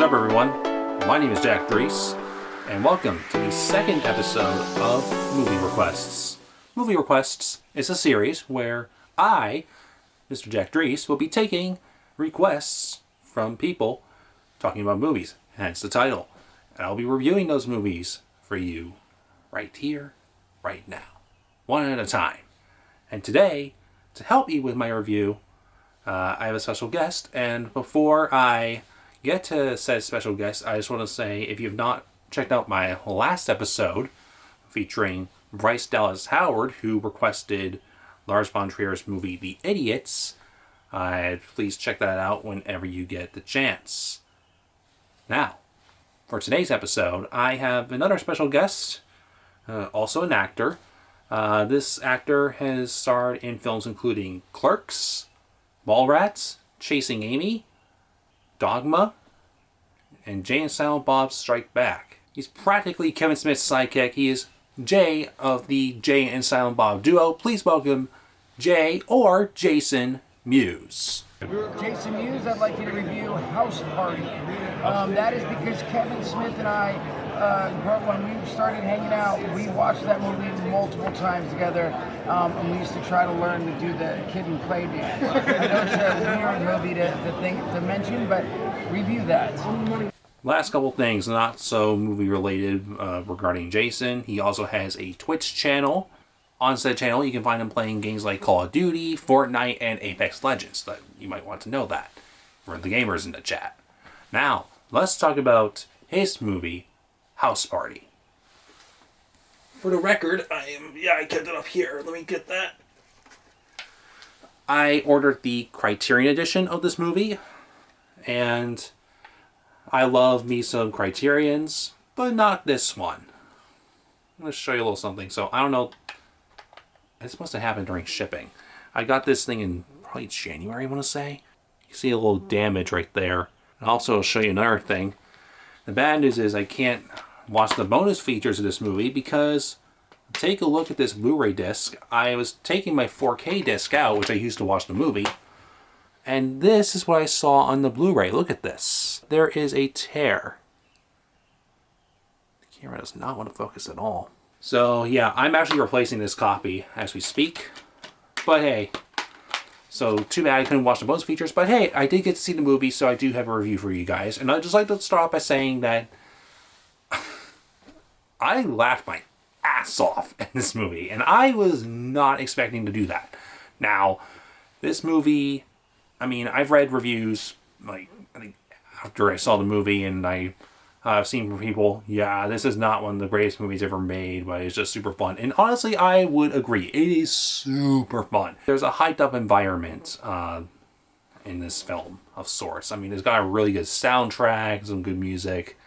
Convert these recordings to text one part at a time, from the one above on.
What's up, everyone? My name is JackDrees, and welcome to the second episode of Movie Requests. Movie Requests is a series where I, Mr. JackDrees, will be taking requests from people talking about movies, hence the title. And I'll be reviewing those movies for you right here, right now, one at a time. And today, to help me with my review, I have a special guest, and before I get to said special guest, I just want to say, if you've not checked out my last episode featuring Bryce Dallas Howard, who requested Lars von Trier's movie The Idiots, please check that out whenever you get the chance. Now, for today's episode, I have another special guest, also an actor. This actor has starred in films including Clerks, Mallrats, Chasing Amy, Dogma, and Jay and Silent Bob Strike Back. He's practically Kevin Smith's sidekick. He is Jay of the Jay and Silent Bob duo. Please welcome Jay or Jason Mewes. Jason Mewes, I'd like you to review House Party. That is because Kevin Smith and I, when we started hanging out, we watched that movie multiple times together, and we used to try to learn to do the kid and play dance. I know it's a weird movie to mention, but review that. Last couple things, not so movie related, regarding Jason. He also has a Twitch channel. On said channel, you can find him playing games like Call of Duty, Fortnite, and Apex Legends. That you might want to know that for the gamers in the chat. Now, let's talk about his movie, House Party. For the record, I kept it up here. Let me get that. I ordered the Criterion edition of this movie, and I love me some Criterions, but not this one. I'm going to show you a little something. So, I don't know. This must have happened during shipping. I got this thing in probably January, I want to say. You see a little damage right there. And also, I'll show you another thing. The bad news is I can't watch the bonus features of this movie because take a look at this Blu-ray disc. I was taking my 4K disc out, which I used to watch the movie. And this is what I saw on the Blu-ray. Look at this. There is a tear. The camera does not want to focus at all. So, yeah, I'm actually replacing this copy as we speak. But hey, so too bad I couldn't watch the bonus features. But hey, I did get to see the movie, so I do have a review for you guys. And I'd just like to start off by saying that I laughed my ass off in this movie. And I was not expecting to do that. Now, this movie, I mean, I've read reviews, like, I think after I saw the movie, and I've seen from people, yeah, this is not one of the greatest movies ever made, but it's just super fun. And honestly, I would agree. It is super fun. There's a hyped up environment in this film of sorts. I mean, it's got a really good soundtrack, some good music.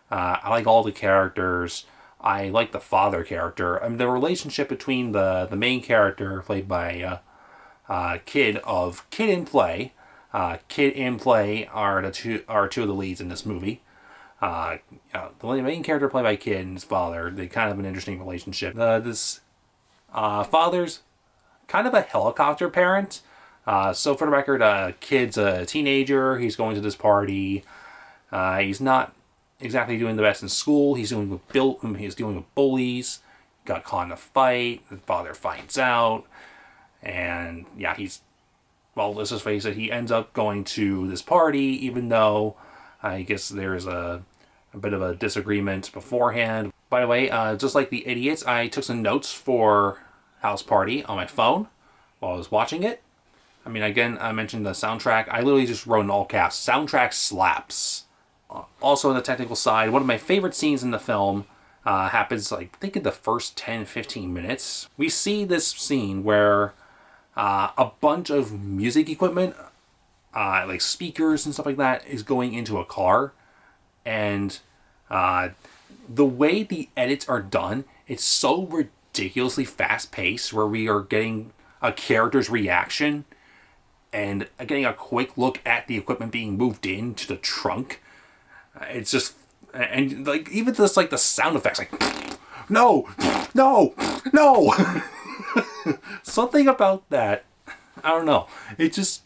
I like all the characters. I like the father character. I mean, the relationship between the main character, played by Kid and Play. Kid and Play are two of the leads in this movie. The main character played by Kid and his father, they kind of have an interesting relationship. This father's kind of a helicopter parent. So for the record, Kid's a teenager. He's going to this party. He's not exactly doing the best in school. He's dealing with bullies. Got caught in a fight. The father finds out. And yeah, let's just face it, he ends up going to this party, even though I guess there's a bit of a disagreement beforehand. By the way, just like The Idiots, I took some notes for House Party on my phone while I was watching it. I mean, again, I mentioned the soundtrack. I literally just wrote in all caps, soundtrack slaps. Also on the technical side, one of my favorite scenes in the film happens, I think in the first 10-15 minutes. We see this scene where a bunch of music equipment, like speakers and stuff like that, is going into a car. And the way the edits are done, it's so ridiculously fast-paced, where we are getting a character's reaction and getting a quick look at the equipment being moved into the trunk. It's just, and like even just like the sound effects, like no, something about that, I don't know. It's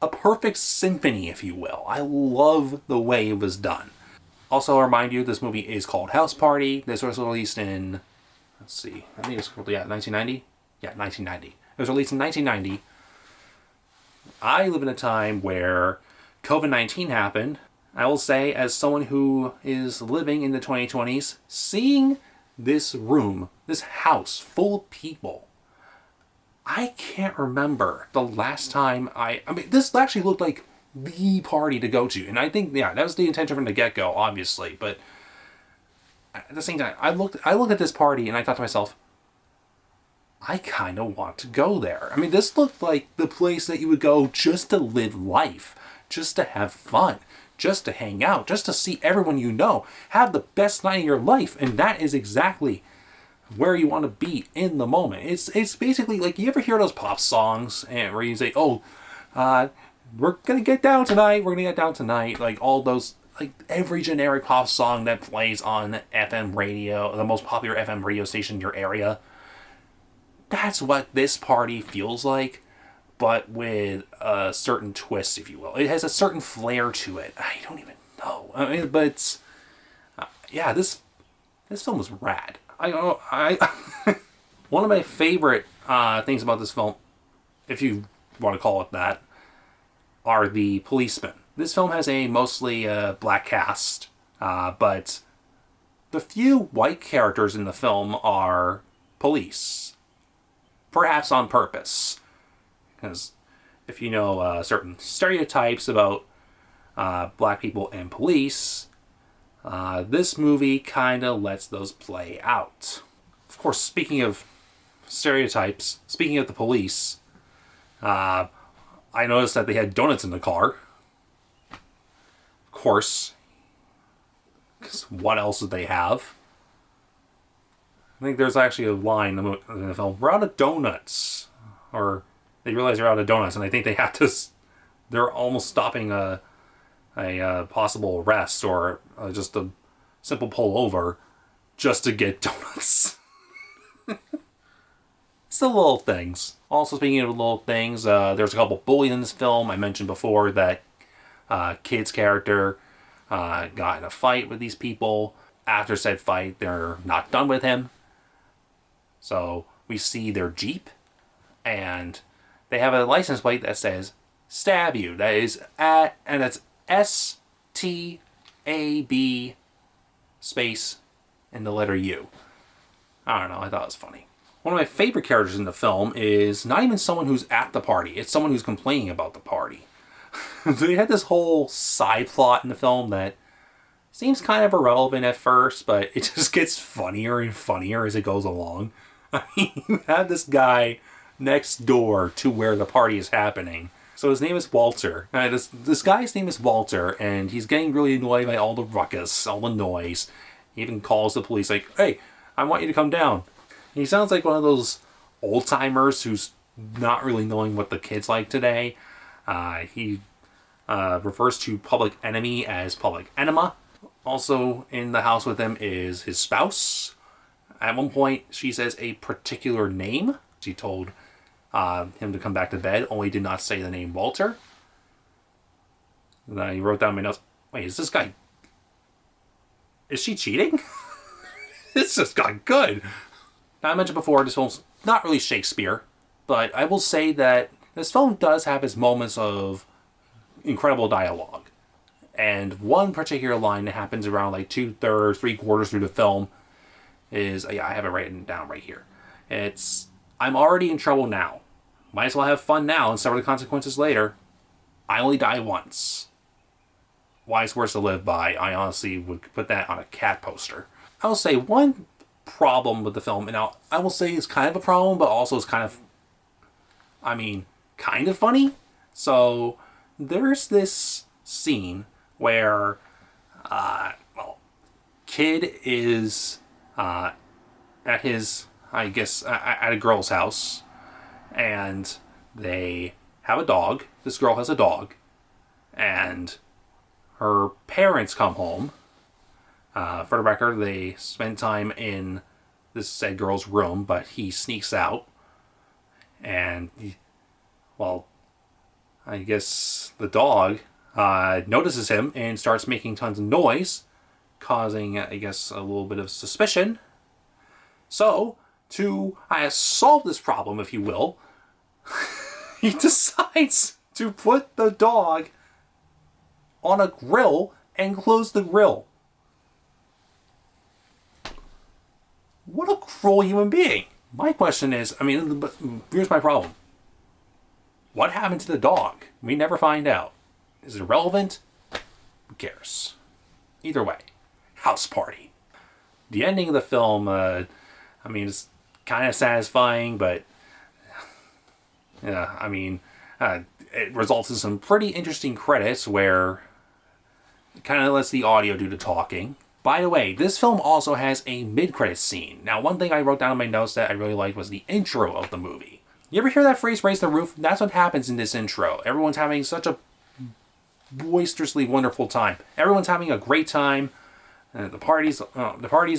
a perfect symphony, if you will. I love the way it was done. Also, I'll remind you, this movie is called House Party. This was released in, let's see, I think it's called, 1990? Yeah, 1990. It was released in 1990. I live in a time where COVID-19 happened. I will say, as someone who is living in the 2020s, seeing this room, this house full of people, I can't remember the last time I mean, this actually looked like the party to go to. And I think, yeah, that was the intention from the get-go, obviously. But at the same time, I looked at this party and I thought to myself, I kind of want to go there. I mean, this looked like the place that you would go just to live life, just to have fun, just to hang out, just to see everyone you know, have the best night of your life. And that is exactly where you want to be in the moment. It's basically like, you ever hear those pop songs and where you say, oh, we're gonna get down tonight, like all those, like every generic pop song that plays on FM radio, the most popular FM radio station in your area. That's what this party feels like, but with a certain twist, if you will. It has a certain flair to it. I don't even know. I mean, but yeah, this film was rad. One of my favorite things about this film, if you want to call it that, are the policemen. This film has a mostly black cast, but the few white characters in the film are police. Perhaps on purpose. Because if you know certain stereotypes about black people and police, this movie kind of lets those play out. Of course, speaking of stereotypes, speaking of the police, I noticed that they had donuts in the car. Of course, because what else did they have? I think there's actually a line in the film, we're out of donuts. Or they realize they're out of donuts and I think they have to, they're almost stopping a possible arrest or just a simple pull over just to get donuts. It's the little things. Also, speaking of little things, there's a couple bullies in this film. I mentioned before that kid's character got in a fight with these people. After said fight, they're not done with him. So we see their Jeep, and they have a license plate that says "Stab You." That is and that's STAB space and the letter U. I don't know. I thought it was funny. One of my favorite characters in the film is not even someone who's at the party. It's someone who's complaining about the party. They had this whole side plot in the film that seems kind of irrelevant at first, but it just gets funnier and funnier as it goes along. I mean, you have this guy next door to where the party is happening. So his name is Walter. This guy's name is Walter, and he's getting really annoyed by all the ruckus, all the noise. He even calls the police like, hey, I want you to come down. He sounds like one of those old-timers who's not really knowing what the kids like today. He refers to Public Enemy as Public Enema. Also in the house with him is his spouse. At one point, she says a particular name. She told him to come back to bed, only did not say the name Walter. And he wrote down my notes. Wait, is this guy... Is she cheating? It's just got good. Now, I mentioned before, this film's not really Shakespeare, but I will say that this film does have its moments of incredible dialogue. And one particular line that happens around like 2/3, 3/4 through the film is, yeah, I have it written down right here. It's, I'm already in trouble now. Might as well have fun now and suffer the consequences later. I only die once. Wise words to live by. I honestly would put that on a cat poster. I will say one problem with the film, and I will say it's kind of a problem, but also it's kind of, kind of funny. So there's this scene where, kid is at his, at a girl's house, and they have a dog. This girl has a dog, and her parents come home. For the record, they spend time in this said girl's room, but he sneaks out, and I guess the dog notices him and starts making tons of noise, causing, I guess, a little bit of suspicion. So, to solve this problem, if you will, he decides to put the dog on a grill and close the grill. What a cruel human being. My question is, here's my problem. What happened to the dog? We never find out. Is it irrelevant? Who cares? Either way, house party. The ending of the film, it's kind of satisfying, but it results in some pretty interesting credits where it kind of lets the audio do the talking. By the way, this film also has a mid-credits scene. Now, one thing I wrote down in my notes that I really liked was the intro of the movie. You ever hear that phrase, raise the roof? That's what happens in this intro. Everyone's having such a boisterously wonderful time. Everyone's having a great time. The party's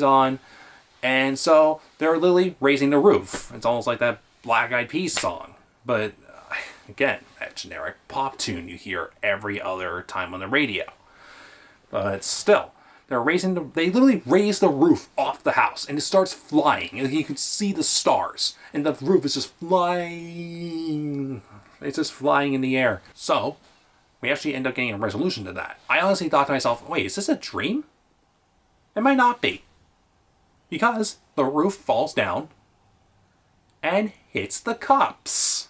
on. And so they're literally raising the roof. It's almost like that Black Eyed Peas song. But, again, that generic pop tune you hear every other time on the radio. But still, they literally raise the roof off the house, and it starts flying, and you can see the stars, and the roof is just flying. It's just flying in the air. So, we actually end up getting a resolution to that. I honestly thought to myself, wait, is this a dream? It might not be. Because the roof falls down and hits the cops.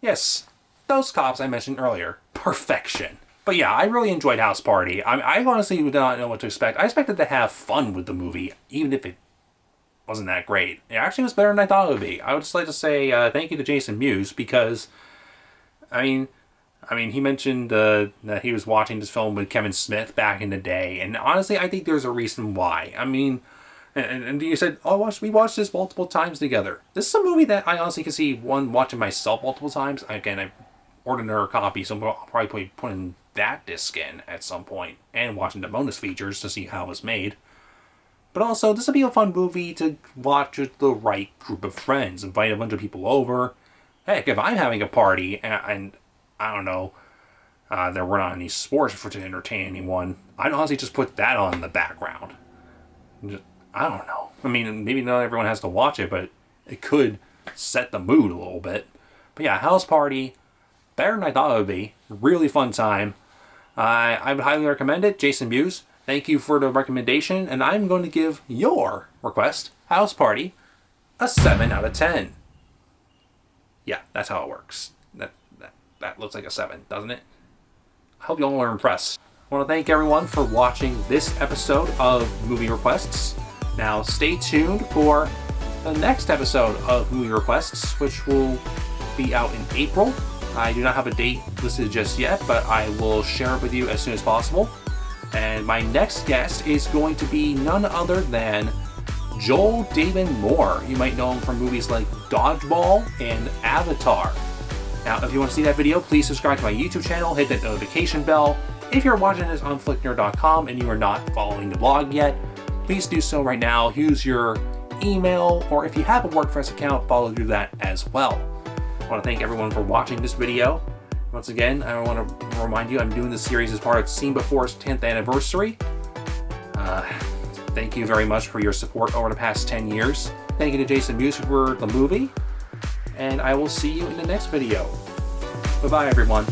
Yes, those cops I mentioned earlier. Perfection. But yeah, I really enjoyed House Party. I honestly did not know what to expect. I expected to have fun with the movie, even if it wasn't that great. It actually was better than I thought it would be. I would just like to say thank you to Jason Mewes, because, he mentioned that he was watching this film with Kevin Smith back in the day, and honestly, I think there's a reason why. And you said, we watched this multiple times together. This is a movie that I honestly can see watching myself multiple times. Again, I ordered another copy, so I'll probably be putting that disc in at some point and watching the bonus features to see how it was made. But also, this would be a fun movie to watch with the right group of friends. Invite a bunch of people over. Heck, if I'm having a party and I don't know, there were not any sports to entertain anyone, I'd honestly just put that on in the background. I don't know. Maybe not everyone has to watch it, but it could set the mood a little bit. But yeah, House Party, better than I thought it would be. Really fun time. I would highly recommend it. Jason Mewes, thank you for the recommendation, and I'm going to give your request, House Party, a 7 out of 10. Yeah, that's how it works. That looks like a 7, doesn't it? I hope you all are impressed. I want to thank everyone for watching this episode of Movie Requests. Now, stay tuned for the next episode of Movie Requests, which will be out in April. I do not have a date listed just yet, but I will share it with you as soon as possible. And my next guest is going to be none other than Joel David Moore. You might know him from movies like Dodgeball and Avatar. Now, if you want to see that video, please subscribe to my YouTube channel, hit that notification bell. If you're watching this on flicknerd.com and you are not following the blog yet, please do so right now. Use your email, or if you have a WordPress account, follow through that as well. I want to thank everyone for watching this video. Once again, I want to remind you I'm doing this series as part of Scene Before's 10th anniversary. Thank you very much for your support over the past 10 years. Thank you to Jason Mewes for the movie, and I will see you in the next video. Bye-bye, everyone.